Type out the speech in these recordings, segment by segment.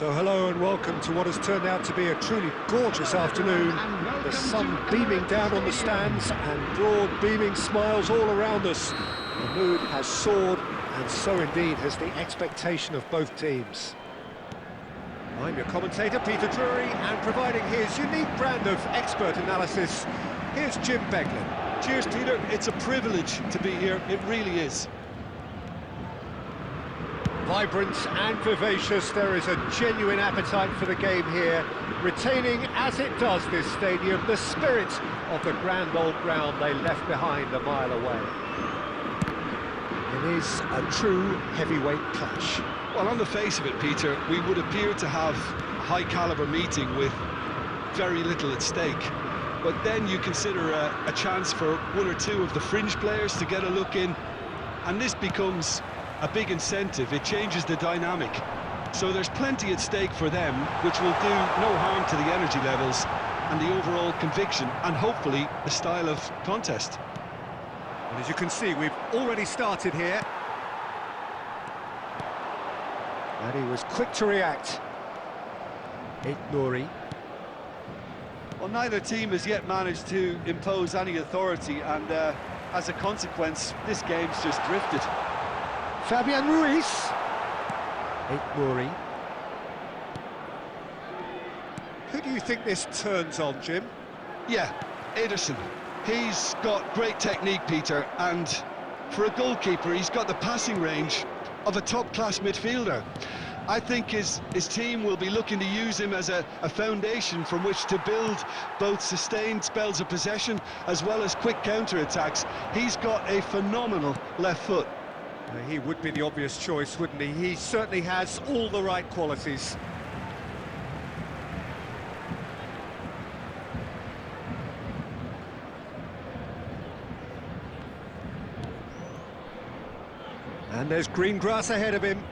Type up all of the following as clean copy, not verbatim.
So hello and welcome to what has turned out to be a truly gorgeous afternoon. The sun beaming down on the stands and broad beaming smiles all around us. The mood has soared, and so indeed has the expectation of both teams. I'm your commentator, Peter Drury, and providing his unique brand of expert analysis, here's Jim Beglin. Cheers, Peter. It's a privilege to be here. It really is. Vibrant and vivacious, there is a genuine appetite for the game here, retaining, as it does this stadium, the spirit of the grand old ground they left behind a mile away. It is a true heavyweight clash. Well, on the face of it, Peter, we would appear to have a high-caliber meeting with very little at stake. But then you consider a chance for one or two of the fringe players to get a look in, and this becomes a big incentive. It changes the dynamic. So there's plenty at stake for them, which will do no harm to the energy levels and the overall conviction, and hopefully the style of contest. And as you can see, we've already started here. And he was quick to react. Nouri. Well, neither team has yet managed to impose any authority, and as a consequence, this game's just drifted. Fabian Ruiz. Nouri. Who do you think this turns on, Jim? Yeah, Ederson. He's got great technique, Peter, and for a goalkeeper, he's got the passing range of a top-class midfielder. I think his team will be looking to use him as a foundation from which to build both sustained spells of possession as well as quick counter-attacks. He's got a phenomenal left foot. He would be the obvious choice, wouldn't he? He certainly has all the right qualities. And there's green grass ahead of him.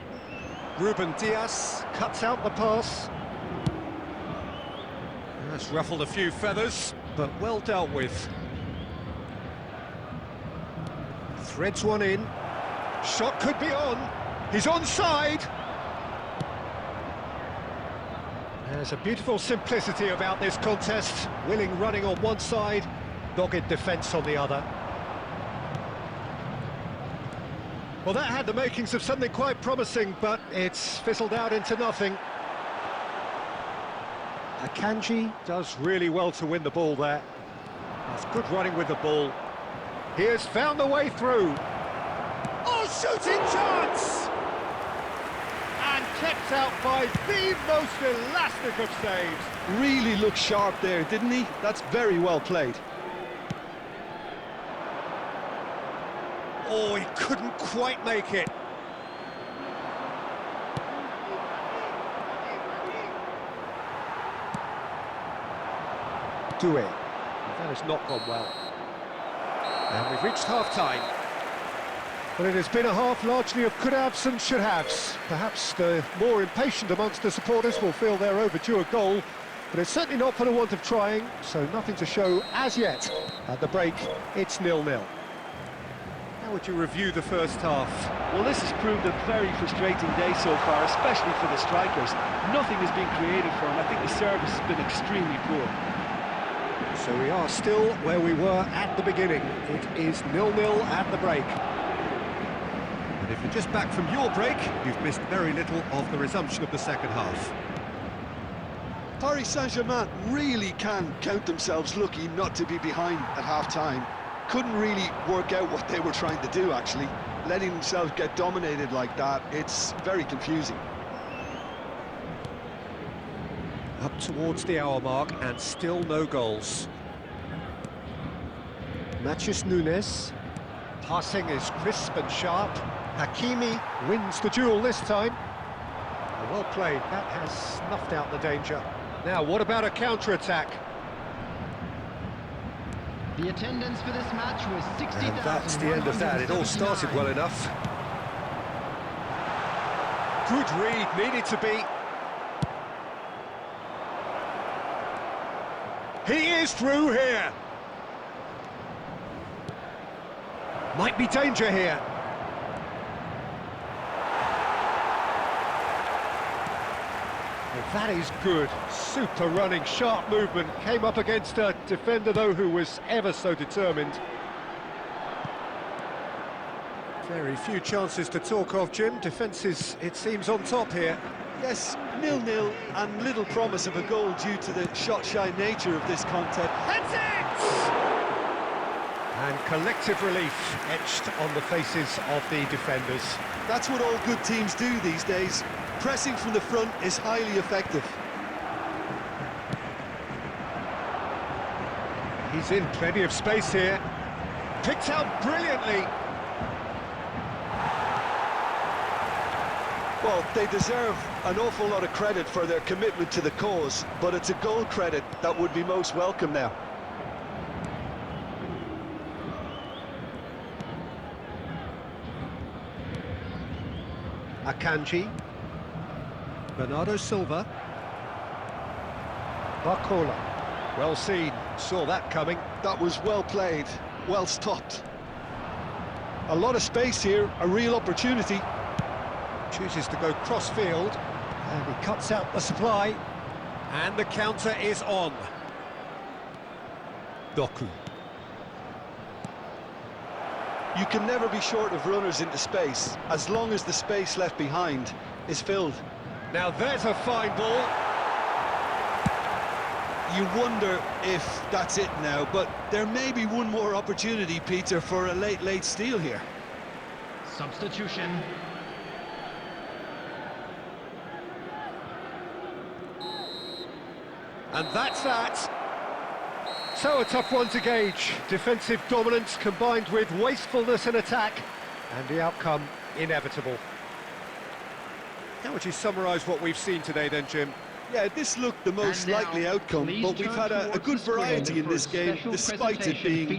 Ruben Dias cuts out the pass. That's ruffled a few feathers, but well dealt with. Threads one in. Shot could be on. He's onside. There's a beautiful simplicity about this contest. Willing running on one side, dogged defence on the other. Well, that had the makings of something quite promising, but it's fizzled out into nothing. Akanji does really well to win the ball there. That's good running with the ball. He has found the way through. Oh, shooting chance! And kept out by the most elastic of saves. Really looked sharp there, didn't he? That's very well played. Oh, he couldn't quite make it. Doué. That has not gone well. And we've reached half-time. Well, it has been a half largely of could-haves and should-haves. Perhaps the more impatient amongst the supporters will feel they're overdue a goal, but it's certainly not for the want of trying, so nothing to show as yet. At the break, it's 0-0. How would you review the first half? Well, this has proved a very frustrating day so far, especially for the strikers. Nothing has been created for them. I think the service has been extremely poor. So we are still where we were at the beginning. It is 0-0 at the break. And if you're just back from your break, you've missed very little of the resumption of the second half. Paris Saint Germain really can count themselves lucky not to be behind at half-time. Couldn't really work out what they were trying to do, actually. Letting themselves get dominated like that, it's very confusing. Up towards the hour mark and still no goals. Matheus Nunes. Passing is crisp and sharp. Hakimi wins the duel this time. Well played, that has snuffed out the danger. Now, what about a counter-attack? The attendance for this match was 60,000. And that's the end of that. It all started well enough. Good read, needed to be. He is through here. Might be danger here. That is good. Super running, sharp movement. Came up against a defender, though, who was ever so determined. Very few chances to talk of, Jim. Defence is, it seems, on top here. Yes, 0-0 and little promise of a goal due to the shot-shy nature of this contest. That's it! And collective relief etched on the faces of the defenders. That's what all good teams do these days. Pressing from the front is highly effective. He's in plenty of space here. Picked out brilliantly. Well, they deserve an awful lot of credit for their commitment to the cause, but it's a goal credit that would be most welcome now. Akanji. Bernardo Silva. Barcola. Well seen, saw that coming. That was well played, well stopped. A lot of space here, a real opportunity. Chooses to go cross-field, and he cuts out the supply, and the counter is on. Doku. You can never be short of runners into space, as long as the space left behind is filled. Now there's a fine ball. You wonder if that's it now, but there may be one more opportunity, Peter, for a late steal here. Substitution. And that's that. So a tough one to gauge. Defensive dominance combined with wastefulness in attack, and the outcome inevitable. How would you summarise what we've seen today then, Jim? Yeah, this looked the most likely outcome, but we've had a good variety in this game, despite it being